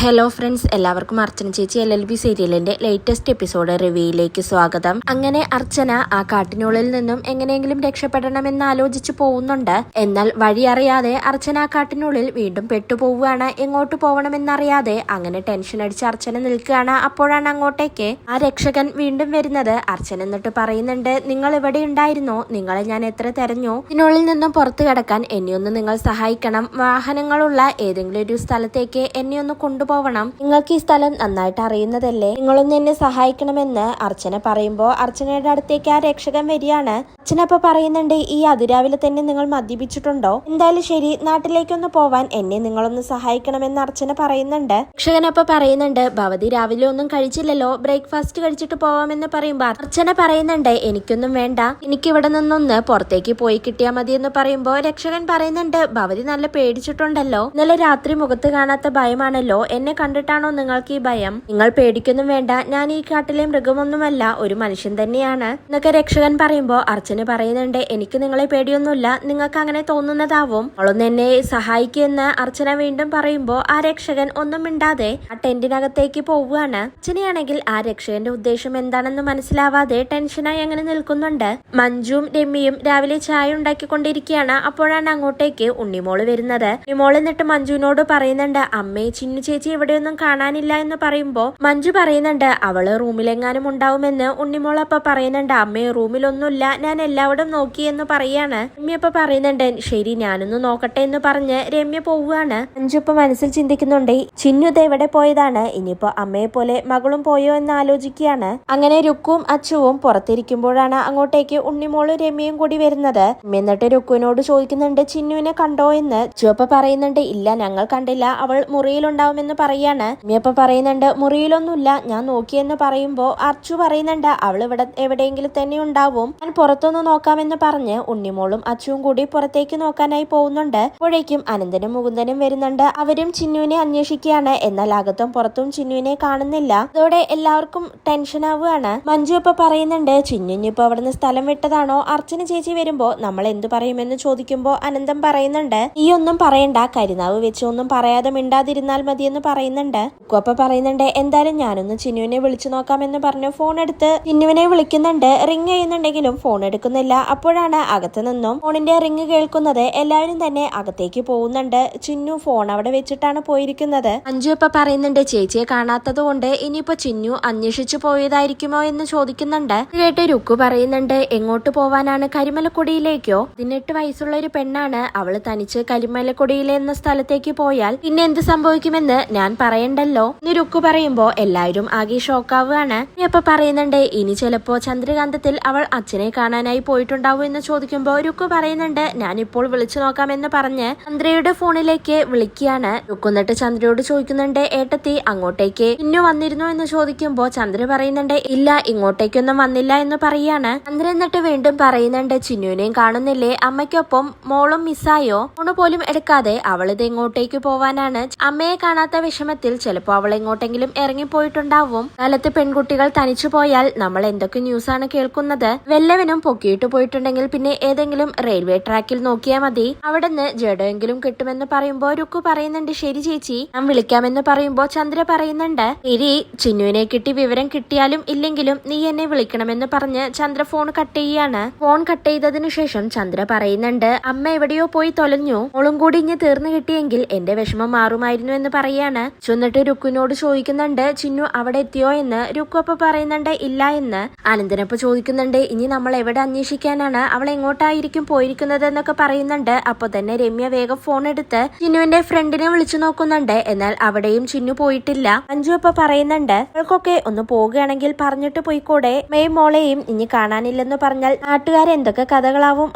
Hello friends, എല്ലാവർക്കും അർച്ചന ചേച്ചി LLB സീരിയലിന്റെ ലേറ്റസ്റ്റ് എപ്പിസോഡ് റിവ്യൂയിലേക്ക് സ്വാഗതം. അങ്ങനെ അർച്ചന ആ കാട്ടിനുള്ളിൽ നിന്നും എങ്ങനെയെങ്കിലും രക്ഷപ്പെടണമെന്ന് ആലോചിച്ചു പോകുന്നുണ്ട്. എന്നാൽ വഴി അറിയാതെ അർച്ചന ആ കാട്ടിനുള്ളിൽ വീണ്ടും പെട്ടുപോവുകയാണ്. എങ്ങോട്ട് പോകണമെന്നറിയാതെ അങ്ങനെ ടെൻഷൻ അടിച്ച് അർച്ചന നിൽക്കുകയാണ്. അപ്പോഴാണ് അങ്ങോട്ടേക്ക് ആ രക്ഷകൻ വീണ്ടും വരുന്നത്. അർച്ചന എന്നിട്ട് പറയുന്നുണ്ട്, നിങ്ങൾ ഇവിടെ ഉണ്ടായിരുന്നോ? നിങ്ങളെ ഞാൻ എത്ര തെരഞ്ഞു. ഇതിനുള്ളിൽ നിന്നും പുറത്തു കടക്കാൻ എന്നെയൊന്ന് നിങ്ങൾ സഹായിക്കണം. വാഹനങ്ങളുള്ള ഏതെങ്കിലും ഒരു സ്ഥലത്തേക്ക് എന്നെ ഒന്ന് കൊണ്ടുപോകണം. നിങ്ങൾക്ക് ഈ സ്ഥലം നന്നായിട്ട് അറിയുന്നതല്ലേ, നിങ്ങളൊന്ന് എന്നെ സഹായിക്കണമെന്ന് അർച്ചന പറയുമ്പോ അർച്ചനയുടെ അടുത്തേക്ക് ആ രക്ഷകൻ വരികയാണ്. അർച്ചന അപ്പൊ പറയുന്നുണ്ട്, ഈ അതിരാവിലെ തന്നെ നിങ്ങൾ മദ്യപിച്ചിട്ടുണ്ടോ? എന്തായാലും ശരി, നാട്ടിലേക്കൊന്ന് പോവാൻ എന്നെ നിങ്ങളൊന്ന് സഹായിക്കണമെന്ന് അർച്ചന പറയുന്നുണ്ട്. രക്ഷകൻ അപ്പൊ പറയുന്നുണ്ട്, ഭവതി രാവിലെ ഒന്നും കഴിച്ചില്ലല്ലോ, ബ്രേക്ക്ഫാസ്റ്റ് കഴിച്ചിട്ട് പോവാമെന്ന് പറയുമ്പോ അർച്ചന പറയുന്നുണ്ട്, എനിക്കൊന്നും വേണ്ട, എനിക്ക് ഇവിടെ നിന്നൊന്ന് പുറത്തേക്ക് പോയി കിട്ടിയാൽ മതി എന്ന് പറയുമ്പോ രക്ഷകൻ പറയുന്നുണ്ട്, ഭവതി നല്ല പേടിച്ചിട്ടുണ്ടല്ലോ, ഇന്നലെ രാത്രി മുഖത്ത് കാണാത്ത ഭയമാണല്ലോ, എന്നെ കണ്ടിട്ടാണോ നിങ്ങൾക്ക് ഈ ഭയം? നിങ്ങൾ പേടിക്കൊന്നും വേണ്ട, ഞാൻ ഈ കാട്ടിലെ മൃഗമൊന്നുമല്ല, ഒരു മനുഷ്യൻ തന്നെയാണ് എന്നൊക്കെ രക്ഷകൻ പറയുമ്പോ അർച്ചന പറയുന്നുണ്ട്, എനിക്ക് നിങ്ങളെ പേടിയൊന്നുമില്ല, നിങ്ങൾക്ക് അങ്ങനെ തോന്നുന്നതാവും, അവളൊന്ന് എന്നെ സഹായിക്കുമെന്ന് അർച്ചന വീണ്ടും പറയുമ്പോ ആ രക്ഷകൻ ഒന്നും മിണ്ടാതെ ആ ടെന്റിനകത്തേക്ക് പോവുകയാണ്. അർച്ചനയാണെങ്കിൽ ആ രക്ഷകന്റെ ഉദ്ദേശം എന്താണെന്ന് മനസ്സിലാവാതെ ടെൻഷനായി അങ്ങനെ നിൽക്കുന്നുണ്ട്. മഞ്ജുവും രമ്യയും രാവിലെ ചായ ഉണ്ടാക്കിക്കൊണ്ടിരിക്കുകയാണ്. അപ്പോഴാണ് അങ്ങോട്ടേക്ക് ഉണ്ണിമോള് വരുന്നത്. ഉണ്ണിമോള് എന്നിട്ട് മഞ്ജുവിനോട് പറയുന്നുണ്ട്, അമ്മേ ചിന്നു ചേച്ചി ഇവിടെയൊന്നും കാണാനില്ല എന്ന് പറയുമ്പോ മഞ്ജു പറയുന്നുണ്ട്, അവള് റൂമിലെങ്ങാനും ഉണ്ടാവുമെന്ന്. ഉണ്ണിമോൾ അപ്പൊ പറയുന്നുണ്ട്, അമ്മേ റൂമിലൊന്നുമില്ല, ഞാൻ എല്ലാവരും നോക്കി എന്ന് പറയാണ്. രമ്യ അപ്പൊ പറയുന്നുണ്ട്, ശരി ഞാനൊന്ന് നോക്കട്ടെ എന്ന് പറഞ്ഞ് രമ്യ പോവുകയാണ്. മഞ്ജു ഇപ്പൊ മനസ്സിൽ ചിന്തിക്കുന്നുണ്ട്, ചിന്നു ഇത് എവിടെ പോയതാണ്, ഇനിയിപ്പോ അമ്മയെ പോലെ മകളും പോയോ എന്ന് ആലോചിക്കുകയാണ്. അങ്ങനെ രുക്കുവും അച്ചുവും പുറത്തിരിക്കുമ്പോഴാണ് അങ്ങോട്ടേക്ക് ഉണ്ണിമോളും രമ്യയും കൂടി വരുന്നത്. എന്നിട്ട് രുക്കുവിനോട് ചോദിക്കുന്നുണ്ട്, ചിന്നുവിനെ കണ്ടോ എന്ന്. ചുവപ്പ പറയുന്നുണ്ട്, ഇല്ല ഞങ്ങൾ കണ്ടില്ല, അവൾ മുറിയിലുണ്ടാവുമെന്ന് പറയാണ്. രമ്യപ്പ പറയുന്നുണ്ട്, മുറിയിലൊന്നുമില്ല, ഞാൻ നോക്കിയെന്ന് പറയുമ്പോ അച്ചു പറയുന്നുണ്ട്, അവൾ ഇവിടെ എവിടെയെങ്കിലും തന്നെ ഉണ്ടാവും, ഞാൻ പുറത്തൊന്ന് നോക്കാമെന്ന് പറഞ്ഞ് ഉണ്ണിമോളും അച്ചുവും കൂടി പുറത്തേക്ക് നോക്കാനായി പോകുന്നുണ്ട്. അപ്പോഴേക്കും അനന്തനും മുകുന്ദനും വരുന്നുണ്ട്. അവരും ചിന്നുവിനെ അന്വേഷിക്കുകയാണ്. എന്നാൽ അകത്തും പുറത്തും ചിന്നുവിനെ കാണുന്നില്ല. അതോടെ എല്ലാവർക്കും ടെൻഷൻ ആവുകയാണ്. മഞ്ജു ഇപ്പൊ പറയുന്നുണ്ട്, ചിന്നുഞ്ഞിപ്പോ അവിടുന്ന് സ്ഥലം വിട്ടതാണോ? അർച്ചന ചേച്ചി വരുമ്പോ നമ്മൾ എന്തു പറയുമെന്ന് ചോദിക്കുമ്പോ അനന്തം പറയുന്നുണ്ട്, ഈ ഒന്നും പറയണ്ട, കരിനാവ് വെച്ച് ഒന്നും പറയാതെ മിണ്ടാതിരുന്നാൽ മതിയെന്ന് പറയുന്നുണ്ട്. ഉപ്പ പറയുന്നുണ്ട്, എന്തായാലും ഞാനൊന്ന് ചിന്നുവിനെ വിളിച്ചു നോക്കാമെന്ന് പറഞ്ഞു ഫോൺ എടുത്ത് ചിന്നുവിനെ വിളിക്കുന്നുണ്ട്. റിങ് ചെയ്യുന്നുണ്ടെങ്കിലും ഫോൺ എടുക്കുന്നില്ല. അപ്പോഴാണ് അകത്ത് നിന്നും ഫോണിന്റെ റിങ് കേൾക്കുന്നത്. എല്ലാവരും തന്നെ അകത്തേക്ക് പോകുന്നുണ്ട്. ചിന്നു ഫോൺ അവിടെ വെച്ചിട്ടാണ് പോയിരിക്കുന്നത്. അഞ്ജു ഇപ്പൊ പറയുന്നുണ്ട്, ചേച്ചിയെ കാണാത്തത് കൊണ്ട് ഇനിയിപ്പോ ചിന്നു അന്വേഷിച്ചു പോയതായിരിക്കുമോ എന്ന് ചോദിക്കുന്നുണ്ട്. കേട്ട് രുക്കു പറയുന്നുണ്ട്, എങ്ങോട്ട് പോവാനാണ്? കരിമലക്കൊടിയിലേക്കോ? 18 വയസ്സുള്ള ഒരു പെണ്ണാണ്, അവള് തനിച്ച് കരിമലക്കൊടിയിലെ എന്ന സ്ഥലത്തേക്ക് പോയാൽ പിന്നെ എന്ത് സംഭവിക്കുമെന്ന് ഞാൻ പറയണ്ടല്ലോ എന്ന് രുക്കു പറയുമ്പോ എല്ലാവരും ആകെ ഷോക്കാവുകയാണ്. അപ്പൊ പറയുന്നുണ്ട്, ഇനി ചിലപ്പോ ചന്ദ്രകാന്തത്തിൽ അവൾ അച്ഛനെ കാണാനായി പോയിട്ടുണ്ടാവും എന്ന് ചോദിക്കുമ്പോ രുക്കു പറയുന്നുണ്ട്, ഞാൻ ഇപ്പോൾ വിളിച്ചു നോക്കാമെന്ന് പറഞ്ഞ് ചന്ദ്രയുടെ ഫോണിലേക്ക് വിളിക്കുകയാണ്. രുക്കു എന്നിട്ട് ചന്ദ്രയോട് ചോദിക്കുന്നുണ്ട്, ഏട്ടത്തി അങ്ങോട്ടേക്ക് ചിന്നു വന്നിരുന്നു എന്ന് ചോദിക്കുമ്പോ ചന്ദ്ര പറയുന്നുണ്ട്, ഇല്ല ഇങ്ങോട്ടേക്കൊന്നും വന്നില്ല എന്ന് പറയാണ്. ചന്ദ്ര എന്നിട്ട് വീണ്ടും പറയുന്നുണ്ട്, ചിന്നുവിനെയും കാണുന്നില്ലേ, അമ്മയ്ക്കൊപ്പം മോളും മിസ്സായോ? ഫോണ് പോലും എടുക്കാതെ അവളിത് എങ്ങോട്ടേക്ക് പോവാനാണ്? അമ്മയെ കാണാത്ത വിഷമത്തിൽ ചിലപ്പോ അവൾ എങ്ങോട്ടെങ്കിലും ഇറങ്ങിപ്പോയിട്ടുണ്ടാവും. കാലത്ത് പെൺകുട്ടികൾ തനിച്ചു പോയാൽ നമ്മൾ എന്തൊക്കെ ന്യൂസാണ് കേൾക്കുന്നത്. വല്ലവനും പൊക്കിയിട്ട് പോയിട്ടുണ്ടെങ്കിൽ പിന്നെ ഏതെങ്കിലും റെയിൽവേ ട്രാക്കിൽ നോക്കിയാൽ മതി, അവിടെ നിന്ന് ജഡമെങ്കിലും കിട്ടുമെന്ന് പറയുമ്പോ രുക്കു പറയുന്നുണ്ട്, ശരി ചേച്ചി ഞാൻ വിളിക്കാമെന്ന് പറയുമ്പോ ചന്ദ്ര പറയുന്നുണ്ട്, ശരി ചിന്നുവിനെ കിട്ടി വിവരം കിട്ടിയാലും ഇല്ലെങ്കിലും നീ എന്നെ വിളിക്കണമെന്ന് പറഞ്ഞ് ചന്ദ്ര ഫോൺ കട്ട് ചെയ്യാണ്. ഫോൺ കട്ട് ചെയ്തതിനു ശേഷം ചന്ദ്ര പറയുന്നുണ്ട്, അമ്മ എവിടെയോ പോയി തൊലഞ്ഞു, മോളും കൂടി ഇഞ്ഞ് തീർന്നു കിട്ടിയെങ്കിൽ എന്റെ വിഷമം മാറുമായിരുന്നു എന്ന് പറയാണ്. ചെന്നിട്ട് രുക്കുവിനോട് ചോദിക്കുന്നുണ്ട്, ചിന്നു അവിടെ എത്തിയോ എന്ന്. രുക്കു അപ്പൊ പറയുന്നുണ്ട്, ഇല്ല എന്ന്. അനന്തനപ്പൊ ചോദിക്കുന്നുണ്ട്, ഇനി നമ്മൾ എവിടെ അന്വേഷിക്കാനാണ്, അവൾ എങ്ങോട്ടായിരിക്കും പോയിരിക്കുന്നത് എന്നൊക്കെ പറയുന്നുണ്ട്. അപ്പൊ തന്നെ രമ്യ വേഗം ഫോൺ എടുത്ത് ചിന്നുവിന്റെ ഫ്രണ്ടിനെ വിളിച്ചു നോക്കുന്നുണ്ട്. എന്നാൽ അവിടെയും ചിന്നു പോയിട്ടില്ല. മഞ്ജു അപ്പൊ പറയുന്നുണ്ട്, അവൾക്കൊക്കെ ഒന്ന് പോകുകയാണെങ്കിൽ പറഞ്ഞിട്ട് പോയിക്കൂടെ, മെയ് മോളെയും ഇനി കാണാനില്ലെന്ന് പറഞ്ഞാൽ നാട്ടുകാരെന്തൊക്കെ കഥകളാവും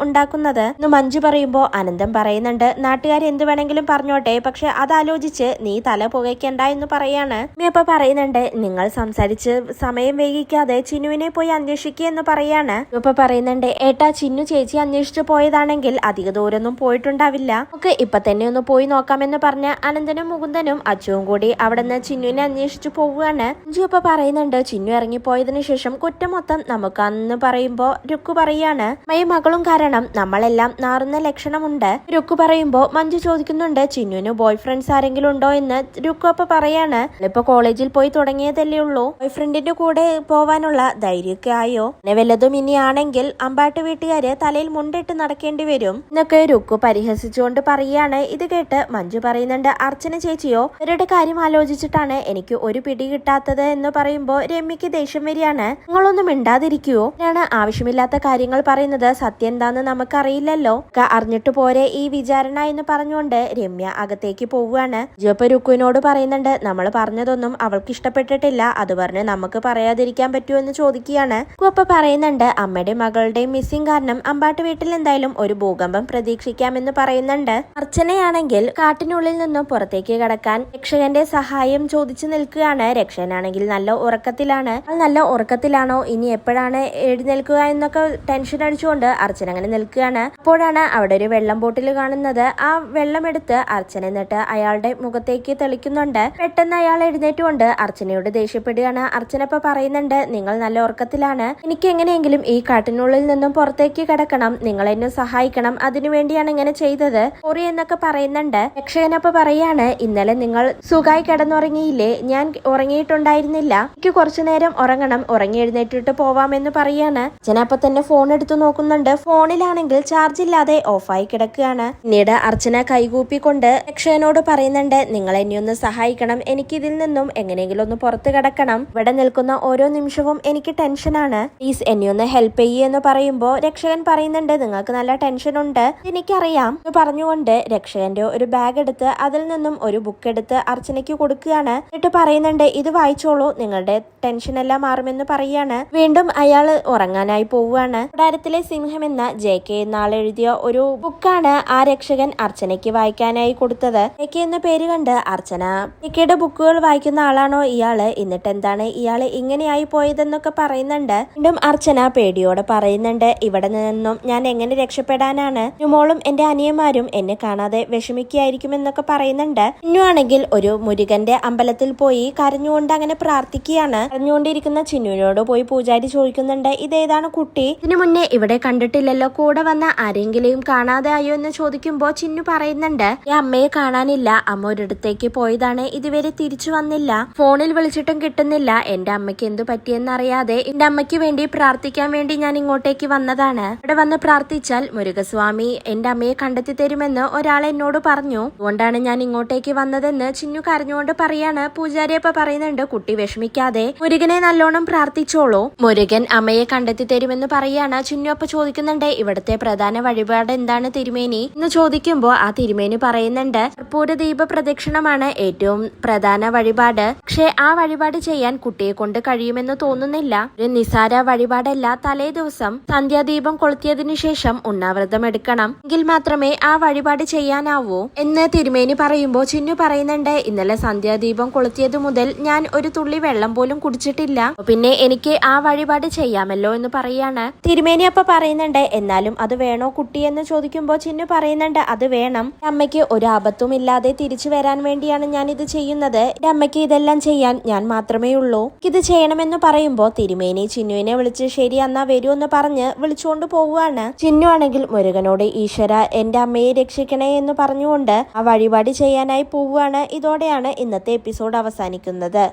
ഉണ്ടാക്കുന്നത് എന്ന് മഞ്ജു പറയുമ്പോ അനന്തം പറയുന്നുണ്ട്, നാട്ടുകാർ എന്ത് വേണമെങ്കിലും പറഞ്ഞോട്ടെ, പക്ഷെ അതാലോചിച്ച് നീ തല പുകയ്ക്കണ്ട എന്ന് പറയാണ്. അപ്പൊ പറയുന്നുണ്ട്, നിങ്ങൾ സംസാരിച്ച് സമയം വൈകിക്കാതെ ചിന്നുവിനെ പോയി അന്വേഷിക്കുക എന്ന് പറയാണ്. ഇപ്പൊ പറയുന്നുണ്ട്, ഏട്ടാ ചിന്നു ചേച്ചി അന്വേഷിച്ചു പോയതാണെങ്കിൽ അധിക ദൂരൊന്നും പോയിട്ടുണ്ടാവില്ല, നമുക്ക് ഇപ്പൊ തന്നെ ഒന്ന് പോയി നോക്കാമെന്ന് പറഞ്ഞ അനന്തനും മുകുന്ദനും അച്ചുവും കൂടി അവിടെ നിന്ന് ചിന്നുവിനെ അന്വേഷിച്ചു പോവുകയാണ്. അഞ്ചു ഇപ്പൊ പറയുന്നുണ്ട്, ചിന്നു ഇറങ്ങിപ്പോയതിനു ശേഷം കുറ്റം മൊത്തം നമുക്കാന്ന് പറയുമ്പോ രുക്കു പറയാണ്, മെയ് മകളും കാരണം നമ്മളെല്ലാം നാറുന്ന ലക്ഷണമുണ്ട്. രുക്കു പറയുമ്പോ മഞ്ജു ചോദിക്കുന്നുണ്ട്, ചിന്നുവിന് ബോയ് ഫ്രണ്ട്സ് ആരെങ്കിലും ഉണ്ടോ എന്ന്. രുക്കു അപ്പൊ പറയാണ് ഇപ്പൊ കോളേജിൽ പോയി തുടങ്ങിയതല്ലേ ഉള്ളൂ, ബോയ് ഫ്രണ്ടിന്റെ കൂടെ പോവാനുള്ള ധൈര്യമൊക്കെ ആയോ, പിന്നെ വല്ലതും ഇനിയാണെങ്കിൽ അമ്പാട്ട് വീട്ടുകാര് തലയിൽ മുണ്ടിട്ട് നടക്കേണ്ടി വരും എന്നൊക്കെ രുക്കു പരിഹസിച്ചുകൊണ്ട് പറയാണ്. ഇത് കേട്ട് മഞ്ജു പറയുന്നുണ്ട്, അർച്ചന ചേച്ചിയോ ഇവരുടെ കാര്യം ആലോചിച്ചിട്ടാണ് എനിക്ക് ഒരു പിടി കിട്ടാത്തത് എന്ന് പറയുമ്പോ രമ്യക്ക് ദേഷ്യം വരികയാണ്. നിങ്ങളൊന്നും മിണ്ടാതിരിക്കുവോ, ഞാണ് ആവശ്യമില്ലാത്ത കാര്യങ്ങൾ പറയുന്നത്, സത്യം എന്താന്ന് നമുക്കറിയില്ലല്ലോ, അറിഞ്ഞിട്ട് പോരെ ഈ വിചാരണ എന്ന് പറഞ്ഞുകൊണ്ട് രമ്യ അകത്തേക്ക് പോവുകയാണ്. ജിയപ്പ രുക്കുവിനോട് പറയുന്നുണ്ട്, നമ്മൾ പറഞ്ഞതൊന്നും അവൾക്ക് ഇഷ്ടപ്പെട്ടിട്ടില്ല, അത് പറഞ്ഞ് നമുക്ക് പറയാതിരിക്കാൻ പറ്റുമോ എന്ന് ചോദിക്കുകയാണ്. അപ്പൊ പറയുന്നുണ്ട്, അമ്മയുടെ മകളുടെയും മിസ്സിംഗ് കാരണം അമ്പാട്ട് വീട്ടിൽ എന്തായാലും ഒരു ഭൂകമ്പം പ്രതീക്ഷിക്കാമെന്ന് പറയുന്നുണ്ട്. അർച്ചനയാണെങ്കിൽ കാട്ടിനുള്ളിൽ നിന്നും പുറത്തേക്ക് കടക്കാൻ രക്ഷകന്റെ സഹായം ചോദിച്ചു നിൽക്കുകയാണ്. രക്ഷകനാണെങ്കിൽ നല്ല ഉറക്കത്തിലാണ്. നല്ല ഉറക്കത്തിലാണോ ഇനി എപ്പോഴാണ് എഴുന്നേൽക്കുക എന്നൊക്കെ ടെൻഷൻ അടിച്ചുകൊണ്ട് അർച്ചന അങ്ങനെ നിൽക്കുകയാണ്. അപ്പോഴാണ് അവിടെ ഒരു വെള്ളം ബോട്ടിൽ കാണുന്നത്. ആ വെള്ളം എടുത്ത് അർച്ചന എന്നിട്ട് അയാളുടെ മുഖത്തേക്ക് തെളിക്കുന്നുണ്ട്. പെട്ടെന്ന് അയാൾ എഴുന്നേറ്റുകൊണ്ട് അർച്ചനയോട് ദേഷ്യപ്പെടുകയാണ്. അർച്ചന ഇപ്പൊ പറയുന്നുണ്ട്, നിങ്ങൾ നല്ല ഉറക്കത്തിലാണ്, എനിക്ക് എങ്ങനെയെങ്കിലും ഈ കാട്ടിനുള്ളിൽ നിന്നും പുറത്തേക്ക് കിടക്കണം, നിങ്ങൾ എന്നെ സഹായിക്കണം, അതിനുവേണ്ടിയാണ് ഇങ്ങനെ ചെയ്തത്, സോറി എന്നൊക്കെ പറയുന്നുണ്ട്. രക്ഷകനപ്പ പറയാണ്, ഇന്നലെ നിങ്ങൾ സുഖമായി കിടന്നുറങ്ങിയില്ലേ, ഞാൻ ഉറങ്ങിയിട്ടുണ്ടായിരുന്നില്ല, എനിക്ക് കുറച്ചു നേരം ഉറങ്ങണം, ഉറങ്ങി എഴുന്നേറ്റിട്ട് പോവാമെന്ന് പറയാണ്. അർച്ചന അപ്പൊ തന്നെ ഫോൺ എടുത്തു നോക്കുന്നുണ്ട്. ഫോണിലാണെങ്കിൽ ചാർജ് ഇല്ലാതെ ഓഫായി കിടക്കുകയാണ്. പിന്നീട് അർച്ചന കൈകൂപ്പിക്കൊണ്ട് രക്ഷകനോട് പറയുന്നുണ്ട്, നിങ്ങൾ എന്നെ ഒന്ന് സഹായിക്കണം, എനിക്ക് ഇതിൽ നിന്നും എങ്ങനെയെങ്കിലും ഒന്ന് പുറത്ത് കിടക്കണം, ഇവിടെ നിൽക്കുന്ന ഓരോ നിമിഷവും എനിക്ക് ടെൻഷനാണ്, പ്ലീസ് എന്നെ ഒന്ന് ഹെൽപ്പ് ചെയ്യ് എന്ന് പറയുമ്പോ രക്ഷകൻ പറയുന്നുണ്ട്, നിങ്ങൾക്ക് നല്ല ടെൻഷൻ ഉണ്ട് എനിക്കറിയാം എന്ന് പറഞ്ഞുകൊണ്ട് രക്ഷകന്റെ ഒരു ബാഗ് എടുത്ത് അതിൽ നിന്നും ഒരു ബുക്ക് എടുത്ത് അർച്ചനയ്ക്ക് കൊടുക്കുകയാണ്. എന്നിട്ട് പറയുന്നുണ്ട്, ഇത് വായിച്ചോളൂ, നിങ്ങളുടെ ടെൻഷൻ എല്ലാം മാറുമെന്ന് പറയാണ്. വീണ്ടും അയാൾ ഉറങ്ങാനായി പോവുകയാണ്. കൊട്ടാരത്തിലെ സിംഹം എന്ന JK എന്ന ആൾ എഴുതിയ ഒരു ബുക്കാണ് ആ രക്ഷകൻ അർച്ചനയ്ക്ക് വായിക്കാനായി കൊടുത്തത്. JK എന്ന പേര് കണ്ട് അർച്ചന, JKയുടെ ബുക്കുകൾ വായിക്കുന്ന ആളാണോ ഇയാള്, എന്നിട്ട് എന്താണ് ഇയാള് ഇങ്ങനെയായി പോയതെന്നൊക്കെ പറയുന്നുണ്ട്. വീണ്ടും അർച്ചന പേടിയോടെ പറയുന്നുണ്ട്, ഇവിടെ നിന്നും ഞാൻ എങ്ങനെ രക്ഷപ്പെടാനാണ്, നുമോളും എന്റെ അനിയന്മാരും എന്നെ കാണാതെ വിഷമിക്കുകയായിരിക്കുമെന്നൊക്കെ പറയുന്നുണ്ട്. ചിന്നുവാണെങ്കിൽ ഒരു മുരുകന്റെ അമ്പലത്തിൽ പോയി കരഞ്ഞുകൊണ്ട് അങ്ങനെ പ്രാർത്ഥിക്കുകയാണ്. കരഞ്ഞുകൊണ്ടിരിക്കുന്ന ചിന്നുവിനോട് പോയി പൂജാരി ചോദിക്കുന്നുണ്ട്, ഇതേതാണ് കുട്ടി, ഇതിനു മുന്നേ ഇവിടെ കണ്ടിട്ടില്ലല്ലോ, കൂടെ വന്ന ആരെങ്കിലും കാണാതെ ആയോ എന്ന് ചോദിക്കുമ്പോ ചിന്നു പറയുന്നുണ്ട്, ഈ അമ്മയെ കാണാനില്ല, അമ്മ ഒരിടത്തേക്ക് പോയതാണ്, ഇതുവരെ തിരിച്ചു വന്നില്ല, ഫോണിൽ വിളിച്ചിട്ടും കിട്ടുന്നില്ല, എന്റെ അമ്മയ്ക്ക് എന്തു പറ്റിയെന്നറിയാതെ എന്റെ അമ്മയ്ക്ക് വേണ്ടി പ്രാർത്ഥിക്കാൻ വേണ്ടി ഞാൻ ഇങ്ങോട്ടേക്ക് വന്നതാണ്, ഇവിടെ വന്ന് പ്രാർത്ഥിച്ചാൽ മുരുകസ്വാമി എന്റെ അമ്മയെ കണ്ടെത്തി തരുമെന്ന് ഒരാൾ എന്നോട് പറഞ്ഞു, അതുകൊണ്ടാണ് ഞാൻ ഇങ്ങോട്ടേക്ക് വന്നതെന്ന് ചിന്നു കരഞ്ഞുകൊണ്ട് പറയാണ്. പൂജാരി അപ്പൊ പറയുന്നുണ്ട്, കുട്ടി വിഷമിക്കാതെ മുരുകനെ നല്ലോണം പ്രാർത്ഥിച്ചോളൂ, മുരുകൻ അമ്മയെ കണ്ടെത്തി തരുമെന്ന് പറയാണ്. ചിന്നു അപ്പൊ ചോദിക്കുന്നുണ്ട്, ഇവിടുത്തെ പ്രധാന വഴിപാട് എന്താണ് തിരുമേനി എന്ന് ചോദിക്കുമ്പോ ആ തിരുമേനി പറയുന്നുണ്ട്, കർപ്പൂര ദീപ പ്രദക്ഷിണമാണ് ഏറ്റവും പ്രധാന വഴിപാട്, പക്ഷെ ആ വഴിപാട് ചെയ്യാൻ കുട്ടിയെ കൊണ്ട് കഴിയുമെന്ന് തോന്നുന്നില്ല, ഒരു നിസാര വഴിപാടല്ല, തലേ ദിവസം സന്ധ്യാദീപം കൊളുത്തിയതിനു ശേഷം ഉണ്ണാവ്രതം എടുക്കണം, എങ്കിൽ മാത്രമേ ആ വഴിപാട് ചെയ്യാനാവൂ എന്ന് തിരുമേനി പറയുമ്പോ ചിന്നു പറയുന്നുണ്ട്, ഇന്നലെ സന്ധ്യാദീപം കൊളുത്തിയത് മുതൽ ഞാൻ ഒരു തുള്ളി വെള്ളം പോലും കുടിച്ചിട്ടില്ല, പിന്നെ എനിക്ക് ആ വഴിപാട് ചെയ്യാമല്ലോ എന്ന് പറയാണ്. തിരുമേനി അപ്പൊ പറയുന്നുണ്ട്, എന്നാലും അത് വേണോ കുട്ടി എന്ന് ചോദിക്കുമ്പോ ചിന്നു പറയുന്നുണ്ട്, അത് വേണം, അമ്മയ്ക്ക് ഒരു ആപത്തും ഇല്ലാതെ തിരിച്ചു വരാൻ വേണ്ടിയാണ് ഞാൻ ഇത് ചെയ്യുന്നത്, എന്റെ അമ്മയ്ക്ക് ഇതെല്ലാം ചെയ്യാൻ ഞാൻ മാത്രമേ ഉള്ളൂ, ഇത് ചെയ്യണമെന്ന് പറയുമ്പോ തിരുമേനി ചിന്നുവിനെ വിളിച്ച് ശരി എന്നാ വരൂ എന്ന് പറഞ്ഞ് വിളിച്ചുകൊണ്ട് പോവുകയാണ്. ചിന്നു ആണെങ്കിൽ മുരുകനോട്, ഈശ്വര എന്റെ അമ്മയെ രക്ഷിക്കണേ എന്ന് പറഞ്ഞുകൊണ്ട് ആ വഴിപാട് ചെയ്യാനായി പോവുകയാണ്. ഇതോടെയാണ് ഇന്നത്തെ എപ്പിസോഡ് അവസാനിക്കുന്നത്.